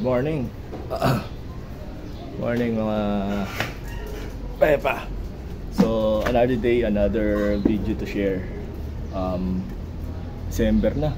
morning. Morning mga Pepa. So another day, another video to share. December na.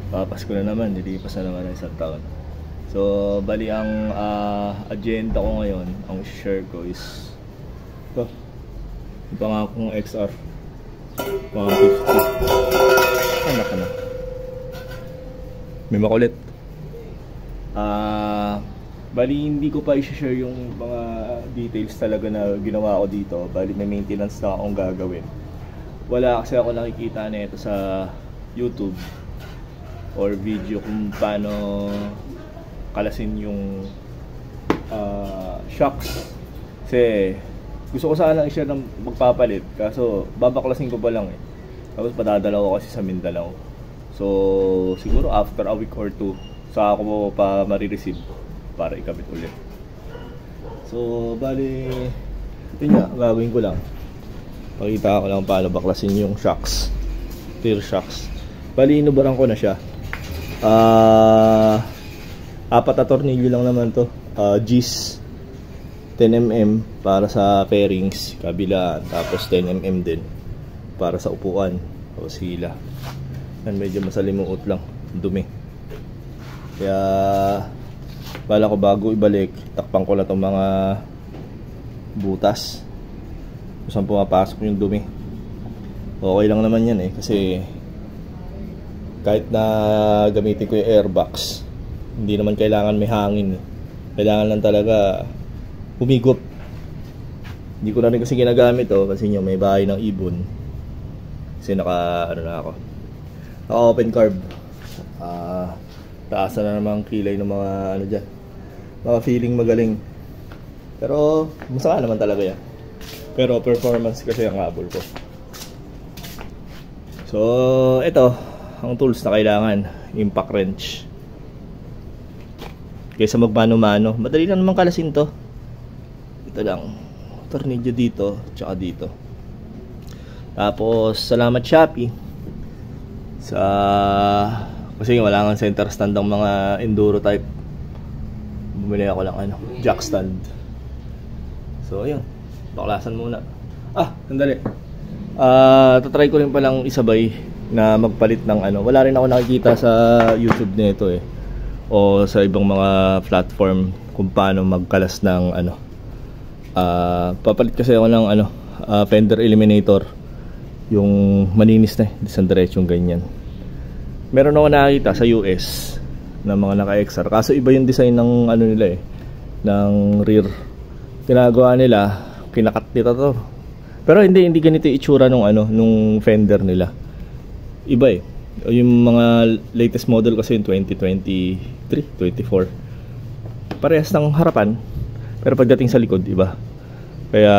Papasko na naman, nilipas na naman ang isang taon. So bali ang agenda ko ngayon, ang share ko is ito. Ito nga akong XR 150. Anak na. May makulit. Bali hindi ko pa i-share yung mga details talaga na ginawa ko dito. Bali may maintenance na akong gagawin. Wala kasi ako nakikita na ito sa YouTube or video kung paano kalasin yung shocks. Kasi gusto ko sana i-share ng magpapalit, kaso babaklasin ko pa lang eh. Tapos padadala ko kasi sa Mindanao. So siguro after a week or two saka ako pa marireceive para ikabit ulit. So bali yun nga, gagawin ko lang. Pakita ko lang paano baklasin yung shocks, rear shocks. Bali inubaran ko na siya. 4 na tornilyo lang naman to. G's 10mm para sa fairings kabila, tapos 10mm din para sa upuan o hila. Yan, medyo masalimuot lang, dumi. Kaya bala ko bago ibalik, takpan ko lang itong mga butas kung saan pumapasok yung dumi. Okay lang naman yan eh, kasi kahit na gamitin ko yung airbox, hindi naman kailangan may hangin eh. Kailangan lang talaga humigop. Hindi ko na rin kasi ginagamit kasi nyo may bahay ng ibon. Kasi naka open carb. Taasan na naman kilay ng mga dyan, mga feeling magaling. Pero masaka naman talaga yan. Pero performance kasi ang habol ko. So ito ang tools na kailangan. Impact wrench. Kaysa magmano-mano, madali lang naman kalasin to. Ito lang, tornilyo dito tsaka dito. Tapos salamat Shopee kasi wala nga center stand ng mga enduro type. Bumili ako lang jack stand. So ayun, baklasan muna. Sandali. Tatry ko rin palang isabay na magpalit ng wala rin ako nakikita sa YouTube nito o sa ibang mga platform kung paano magkalas ng papalit kasi ako ng fender eliminator, yung maninis na isang diretsong ganyan. Meron ako nakikita sa US na mga naka-XR, kaso iba yung design ng nila ng rear. Tinagawa nila, kinakat nila to. Pero hindi ganito yung itsura nung fender nila. Iba yung mga latest model kasi yung 2023, 24. Parehas ng harapan, pero pagdating sa likod iba. Kaya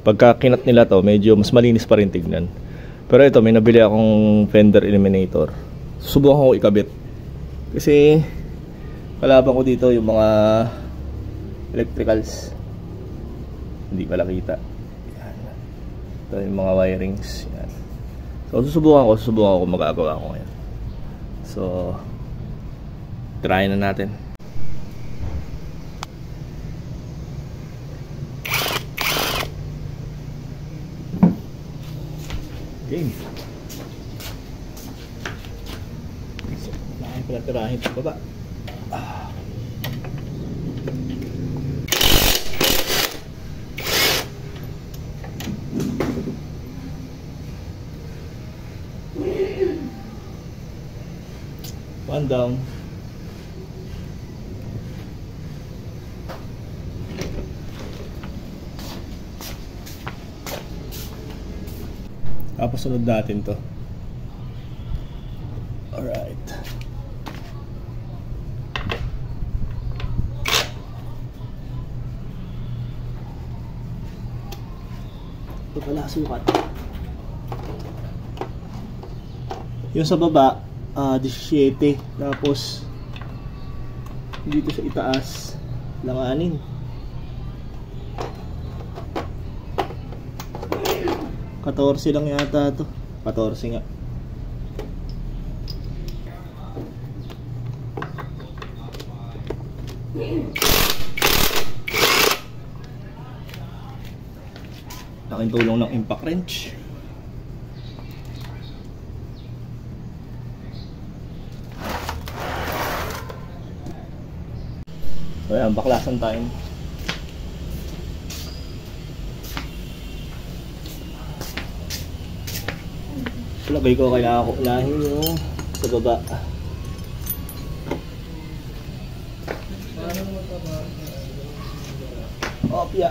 pagka kinat nila to, medyo mas malinis pa rin tignan. Pero ito, may nabili akong fender eliminator. Subukan ko ikabit. Kasi kalaban ko dito yung mga electricals. Hindi ko nakita. Yan. Ito yung mga wirings. Yan. So susubukan ko magagawa ko ngayon. So try na natin. Game. So, kailangan pala tirahin sa baba. One down. Tapos sunod natin to. Alright. Ito pala sukat. Yung sa baba 17. Tapos dito sa itaas langanin. 14 lang yata to. 14 nga. Laking tulong ng impact wrench. So ayan, baklasan tayo. Lagay ko, kailangan ko unahin yung sa baba. Opya.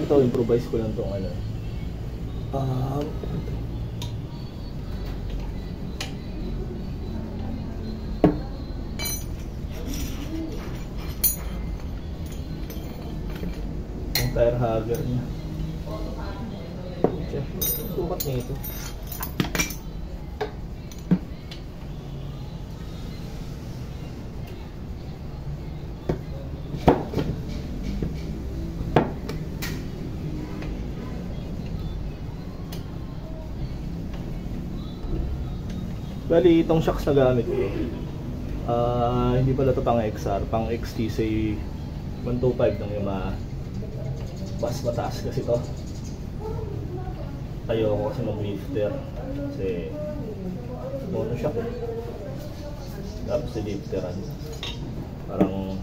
Ito, improvise ko lang itong ano. Yung tire hugger niya. Sukat niya ito. Bali, itong shocks na gamit ko, hindi pala ito pang XR, pang XTC 125 lang yung mas mataas kasi ito. Ayoko kasi mag-lifter kasi mono shock eh. Tapos lifteran parang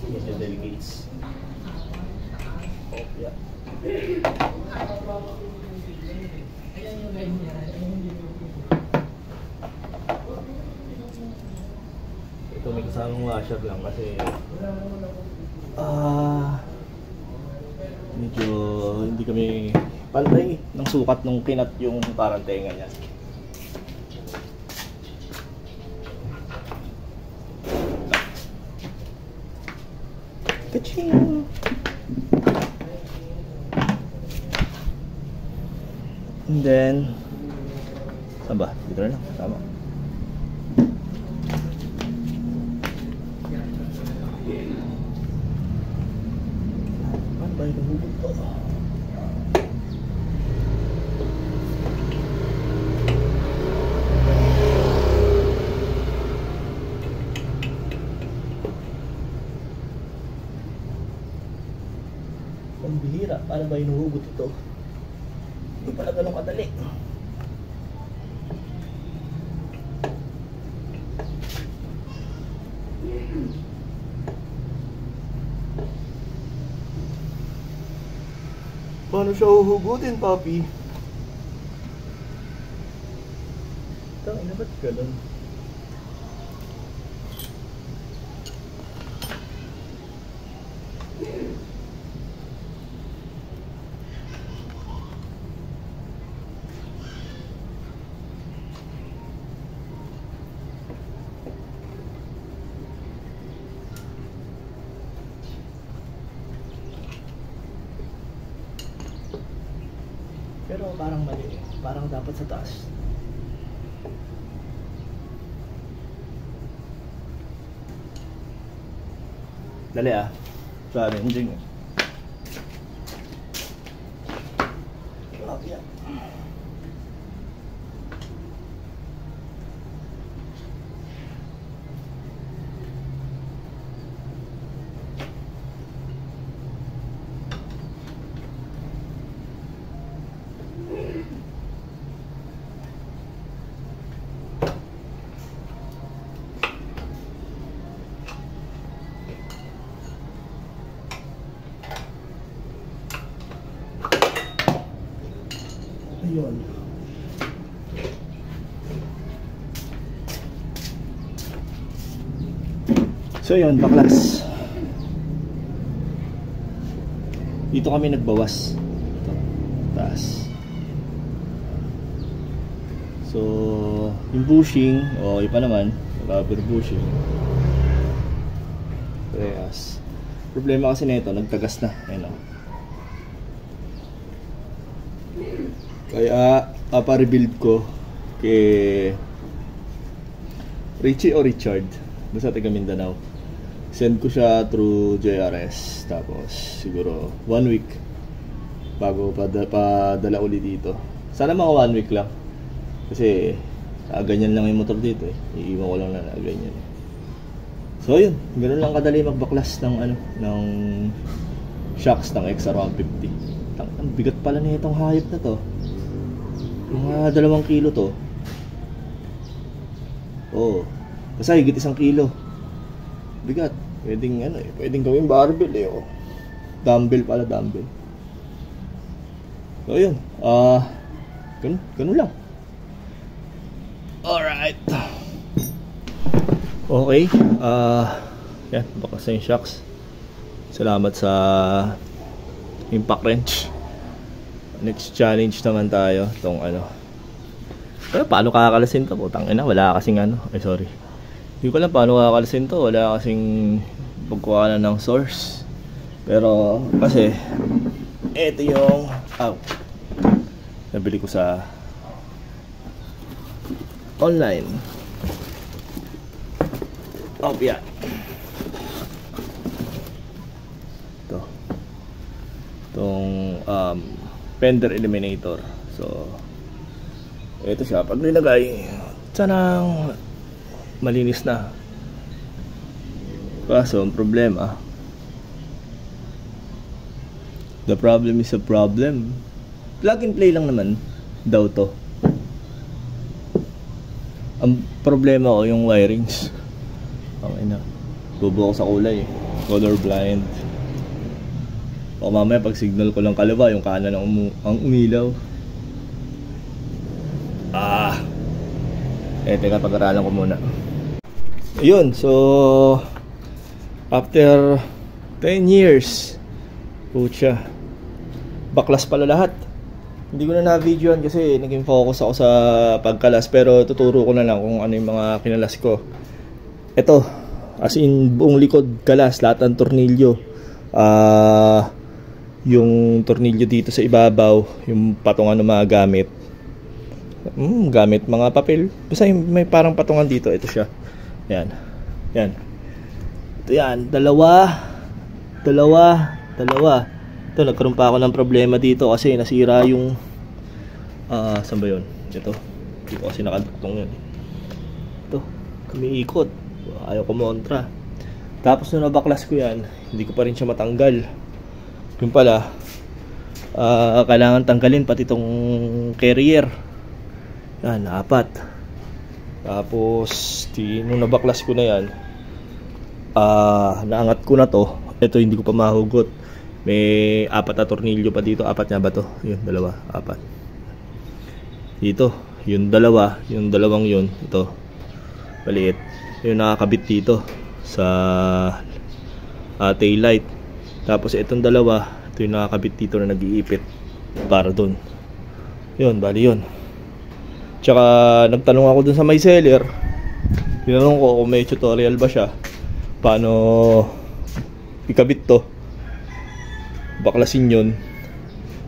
medyo delegates. Oh, yeah. Ito may kasamang washer lang kasi medyo hindi kami pantay ng sukat nung kinat yung parang tenga niya. Kaching! And then saan ba? Dito na lang. Tama. Paano ba yung nahugot to? Ang bihira. Paano ba yung nahugot ito? Hindi pala ganun kadali. Paano siya uhugutin, papi? Tangina, ba't ganun? Pero parang mali. Parang dapat sa taas. Dali ah. Challenging. Oh, yeah. Ayun. So yun, baklas. Dito kami nagbawas. Ito, taas. So, yung bushing, okay pa naman. Rubber bushing. Parehas. Problema kasi nito, nagtagas na. Ayun o. Kaya pa-rebuild ko kay Richie o Richard basta taga Mindanao. Send ko siya through JRS. Tapos siguro 1 week bago padala uli dito. Sana mga 1 week lang. Kasi Ganyan lang yung motor dito eh. Iiwan ko lang na ganyan. So yun, ganoon lang kadali magbaklas ng ano, ng shocks ng XR150. Ang bigat pala nitong hayop na to. Mga 2 kilo to. Oh, kasi higit 1 kilo. Bigat. Pwedeng ano eh, pwedeng gawing barbell eh. Oh. Dumbbell pala, dumbbell. So yun, ganun lang. Alright. Okay, yan, baklas na yung shocks. Salamat sa impact wrench. Next challenge naman tayo, tong ano. Pero paano kakalasin to? Putang ina, wala kasing ano. Ay sorry. Hindi ko alam paano kakalasin to, wala kasing pagkuhanan ng source. Pero kasi ito yung nabili ko sa online. Oh, yeah. Ito. Itong fender eliminator. So ito siya, pag nilagay sanang malinis na. Kaso ang problema, the problem is a problem. Plug and play lang naman daw to. Ang problema ko yung wirings. Okay na, bubo ko sa kulay, color blind. O mamaya pag signal ko lang kaliwa, yung kanan ang umilaw. Teka, pag-aralan ko muna. Yun, so after 10 years, pucha, baklas pala lahat. Hindi ko na na-videoan kasi naging focus ako sa pagkalas. Pero tuturo ko na lang kung ano yung mga kinalas ko. Ito, as in buong likod kalas, lahat ng tornilyo. Yung tornilyo dito sa ibabaw, yung patungan ng mga gamit. Gamit mga papel. Basta may parang patungan dito. Ito siya. Yan. Yan. Ito yan. Dalawa. Ito, nagkaroon pa ako ng problema dito kasi nasira yung saan ba yun? Ito. Dito kasi nakaduktong yun. Ito. Umiikot. Ayaw ko montra. Tapos nung nabaklas ko yan, hindi ko pa rin siya matanggal. Yung pala, kailangan tanggalin pati itong carrier. Yan, 4. Tapos nung nabaklas ko na yan, naangat ko na to. Ito hindi ko pa mahugot. May 4 na tornilyo pa dito. 4 nga ba to? Yun, 2, 4. Dito, yung 2, yung 2 yun. Ito, maliit. Yung nakakabit dito sa tail light. Tapos itong 2, ito yung nakakabit dito na nag-iipit para dun. Yun, bali yun. Tsaka nagtanong ako dun sa may seller. Tinanong ko kung may tutorial ba siya paano ikabit to, baklasin yun.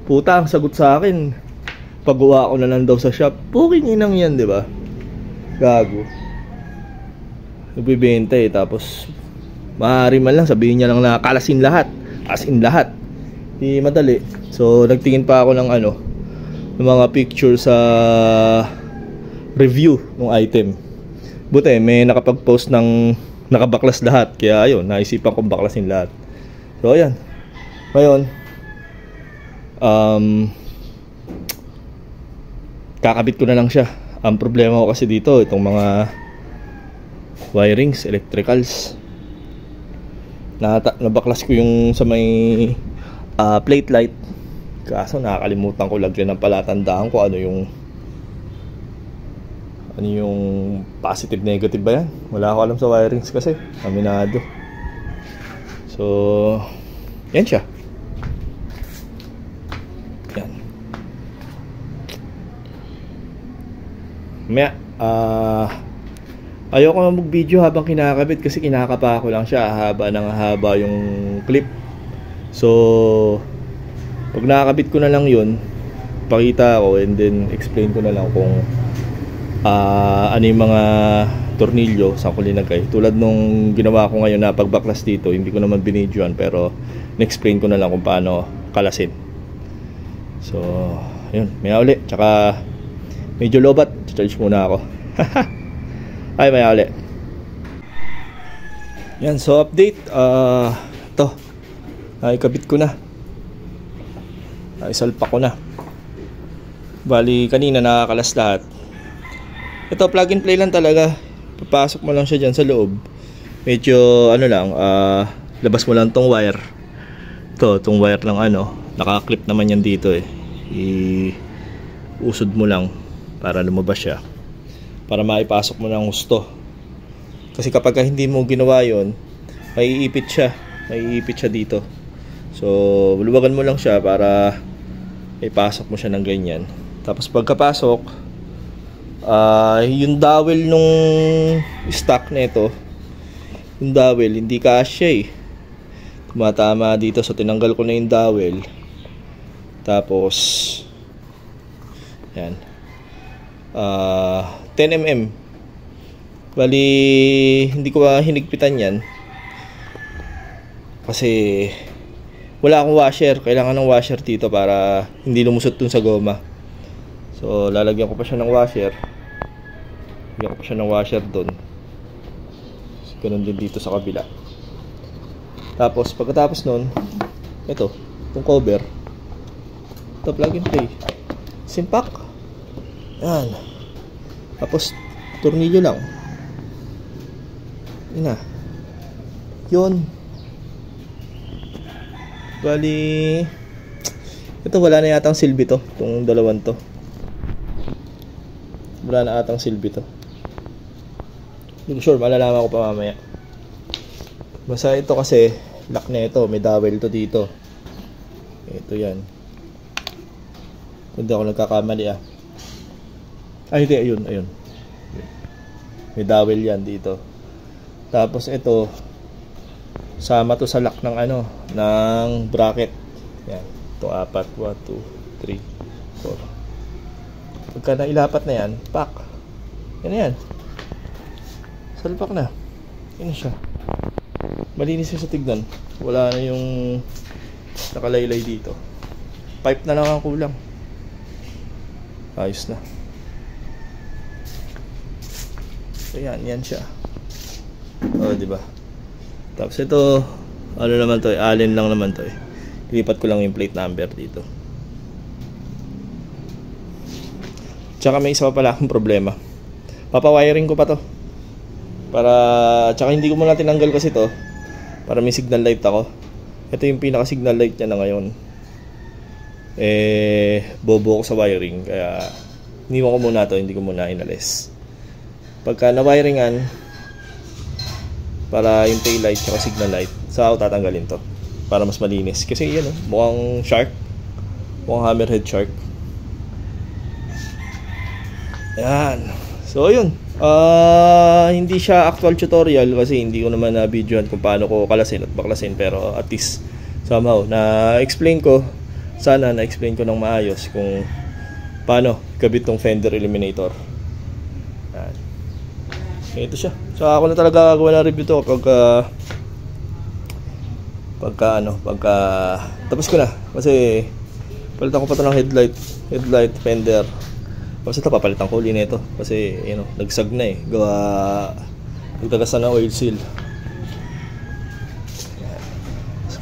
Puta, ang sagot sa akin, pagawa ko na lang daw sa shop. Puking inang yan, di ba? Gago. Nagbibenta eh. Tapos maaari man lang sabihin niya lang na kalasin lahat, as in lahat. Di madali. So nagtingin pa ako ng ano, ng mga picture sa review ng item. Buti may nakapag-post ng nakabaklas lahat. Kaya ayun, naisipan kong baklasin lahat. So ayan. Ngayon, kakabit ko na lang siya. Ang problema ko kasi dito, itong mga wirings, electricals, nabaklas ko yung sa may plate light. Kaso nakakalimutan ko lagyan ng palatandaan ko ano yung positive negative ba yan. Wala ako alam sa wirings kasi, aminado. So yan siya. Yan. Maya ayoko na mag-video habang kinakabit kasi kinakapa ko lang siya. Haba ng haba yung clip. So pag nakakabit ko na lang yun, pakita ko and then explain ko na lang kung ano yung mga tornilyo sa ko linagay. Tulad nung ginawa ko ngayon na pagbaklas dito, hindi ko naman binidyoan pero na-explain ko na lang kung paano kalasin. So yun, may uli. Tsaka medyo lobat, charge muna ako. Ay, may uli. Yan, so update. Ito. Ikabit ko na. Isalpak ko na. Bali, kanina nakakalas lahat. Ito, plug and play lang talaga. Papasok mo lang siya dyan sa loob. Medyo, ano lang, labas mo lang tong wire. Ito, tong wire lang naka-clip naman yan dito eh. Usod mo lang para lumabas siya. Para maipasok mo ng gusto. Kasi kapag hindi mo ginawa yon, maiipit siya dito. So, luwagan mo lang siya para ipasok mo siya ng ganyan. Tapos pagkapasok, yung dowel nung stock nito, yung dowel hindi kasya eh. Tumatama dito, so tinanggal ko na yung dowel. Tapos yan, 10mm. Bali, hindi ko hinigpitan yan kasi wala akong washer. Kailangan ng washer dito para hindi lumusot dun sa goma. So lalagyan ko pa siya ng washer. Lagyan ko pa siya ng washer dun. Ganun din dito sa kabila. Tapos pagkatapos nun, ito, itong cover, ito, plug and play, simpak. Yan. Tapos tornilyo lang. Yun na. Yun. Bali, ito wala na yatang silbi to. Itong dalawan to, wala na atang silbi to. Hindi ko sure, malalaman ko pa mamaya. Basta ito kasi lock na ito, may dowel to dito. Ito yan. Hindi ako nagkakamali Ay hindi, ayun. May dowel yan dito. Tapos ito, sama to sa lock ng ng bracket. Yan. Ito 4, 1, 2, 3, 4. Pagka nailapat na yan, pak. Yan na yan. Salpak na. Yan na siya. Malinis siya sa tignan. Wala na yung nakalaylay dito. Pipe na lang ang kulang. Ayos na. So yan siya. Diba? Tapos ito, naman to, allen lang naman to. Ilipat ko lang yung plate number dito. Tsaka may isa pa pala akong problema. Papawiring ko pa to. Tsaka hindi ko muna tinanggal kasi to. Para may signal light ako. Ito yung pinaka signal light niya na ngayon. Bobo ko sa wiring. Kaya iniwan ko muna to, hindi ko muna inalis. Pagka na-wiringan, para yung tail light tsaka signal light, saka ako tatanggalin to para mas malinis. Kasi yan mukhang shark. Mukhang hammerhead shark. Yan. So yun, hindi siya actual tutorial kasi hindi ko naman na-videoan kung paano ko kalasin at baklasin. Pero at least somehow na-explain ko. Sana na-explain ko ng maayos kung paano kabit tong fender eliminator. Yan. Ito siya. So ako na talaga gagawa ng review to pagka tapos ko na. Kasi palitan ko pa ito ng headlight, fender. Tapos ito papalitan ko uli nito kasi nagsag na nagtagas na ng oil seal.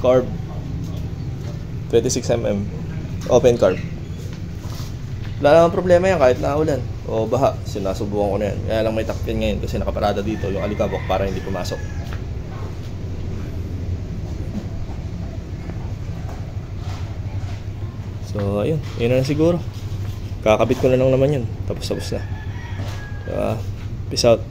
Carb 26mm open carb. Wala namang problema yan kahit naulan o baha. Sinasubukan ko na yan. Kaya lang may takpin ngayon kasi nakaparada dito yung alikabok para hindi pumasok. So ayun, yun na siguro. Kakabit ko na lang naman yun. Tapos na. Peace out.